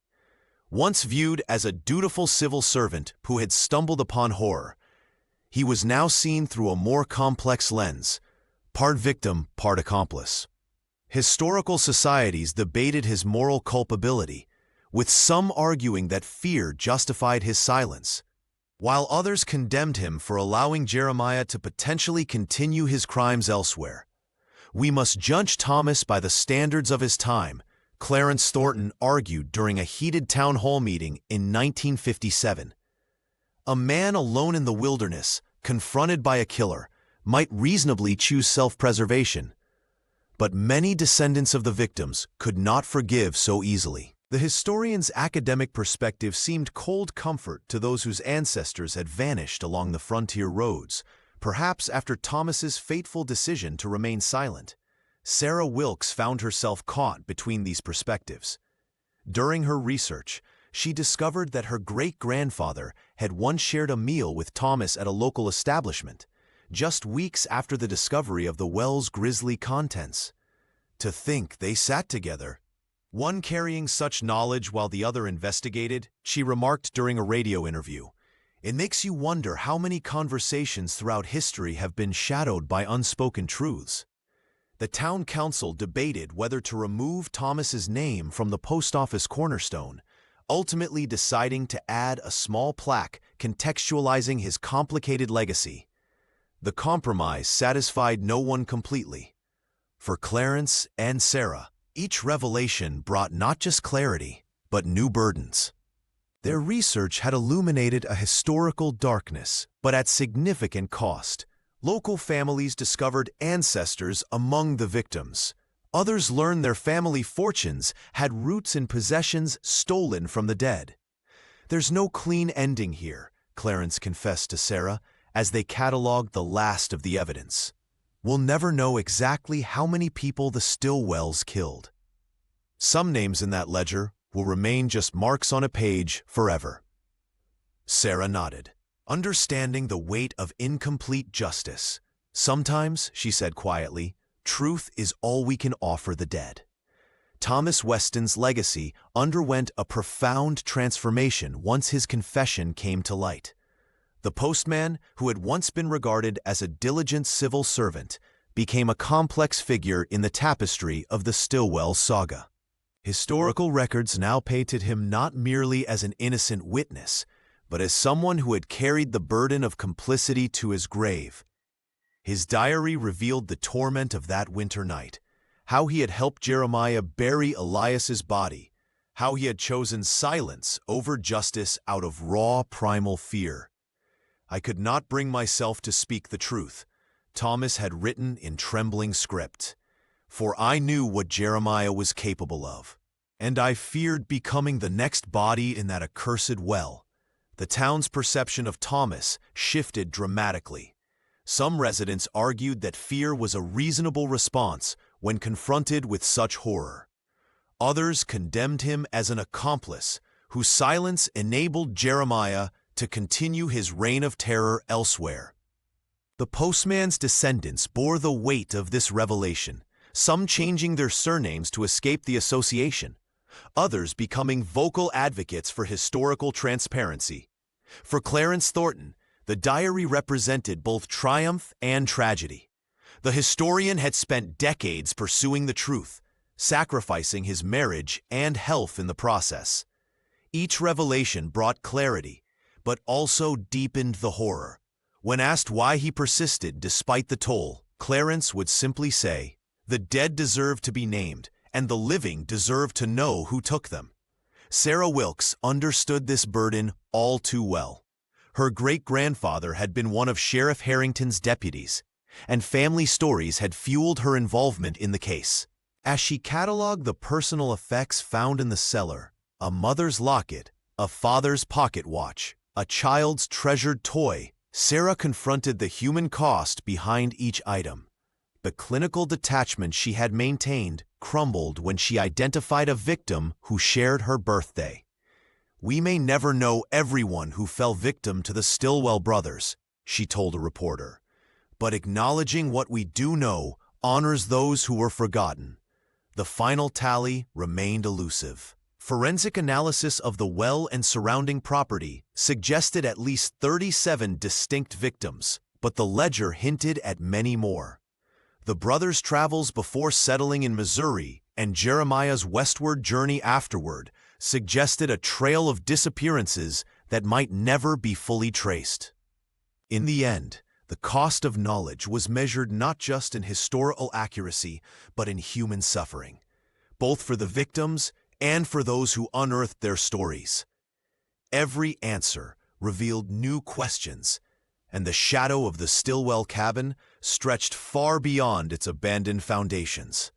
Once viewed as a dutiful civil servant who had stumbled upon horror, he was now seen through a more complex lens, part victim, part accomplice. Historical societies debated his moral culpability, with some arguing that fear justified his silence, while others condemned him for allowing Jeremiah to potentially continue his crimes elsewhere. "We must judge Thomas by the standards of his time," Clarence Thornton argued during a heated town hall meeting in 1957. A man alone in the wilderness, confronted by a killer, might reasonably choose self-preservation. But many descendants of the victims could not forgive so easily. The historian's academic perspective seemed cold comfort to those whose ancestors had vanished along the frontier roads, perhaps after Thomas's fateful decision to remain silent. Sarah Wilkes found herself caught between these perspectives. During her research, she discovered that her great-grandfather had once shared a meal with Thomas at a local establishment, just weeks after the discovery of the well's grisly contents. To think they sat together, one carrying such knowledge while the other investigated, she remarked during a radio interview. "It makes you wonder how many conversations throughout history have been shadowed by unspoken truths." The town council debated whether to remove Thomas's name from the post office cornerstone, ultimately deciding to add a small plaque contextualizing his complicated legacy. The compromise satisfied no one completely. For Clarence and Sarah, each revelation brought not just clarity, but new burdens. Their research had illuminated a historical darkness, but at significant cost. Local families discovered ancestors among the victims. Others learned their family fortunes had roots in possessions stolen from the dead. "There's no clean ending here," Clarence confessed to Sarah as they cataloged the last of the evidence. "We'll never know exactly how many people the Stillwells killed. Some names in that ledger will remain just marks on a page forever." Sarah nodded, understanding the weight of incomplete justice. "Sometimes," she said quietly, "truth is all we can offer the dead." Thomas Weston's legacy underwent a profound transformation once his confession came to light. The postman, who had once been regarded as a diligent civil servant, became a complex figure in the tapestry of the Stillwell saga. Historical records now painted him not merely as an innocent witness, but as someone who had carried the burden of complicity to his grave. His diary revealed the torment of that winter night, how he had helped Jeremiah bury Elias's body, how he had chosen silence over justice out of raw primal fear. "I could not bring myself to speak the truth," Thomas had written in trembling script, "for I knew what Jeremiah was capable of, and I feared becoming the next body in that accursed well." The town's perception of Thomas shifted dramatically. Some residents argued that fear was a reasonable response when confronted with such horror. Others condemned him as an accomplice whose silence enabled Jeremiah to continue his reign of terror elsewhere. The postman's descendants bore the weight of this revelation, some changing their surnames to escape the association, others becoming vocal advocates for historical transparency. For Clarence Thornton, the diary represented both triumph and tragedy. The historian had spent decades pursuing the truth, sacrificing his marriage and health in the process. Each revelation brought clarity, but also deepened the horror. When asked why he persisted despite the toll, Clarence would simply say, "The dead deserve to be named, and the living deserve to know who took them." Sarah Wilkes understood this burden all too well. Her great-grandfather had been one of Sheriff Harrington's deputies, and family stories had fueled her involvement in the case. As she cataloged the personal effects found in the cellar, a mother's locket, a father's pocket watch, a child's treasured toy, Sarah confronted the human cost behind each item. The clinical detachment she had maintained crumbled when she identified a victim who shared her birthday. "We may never know everyone who fell victim to the Stillwell brothers," she told a reporter, "but acknowledging what we do know honors those who were forgotten." The final tally remained elusive. Forensic analysis of the well and surrounding property suggested at least 37 distinct victims, but the ledger hinted at many more. The brothers' travels before settling in Missouri and Jeremiah's westward journey afterward suggested a trail of disappearances that might never be fully traced. In the end, the cost of knowledge was measured not just in historical accuracy, but in human suffering, both for the victims and for those who unearthed their stories. Every answer revealed new questions, and the shadow of the Stillwell cabin stretched far beyond its abandoned foundations.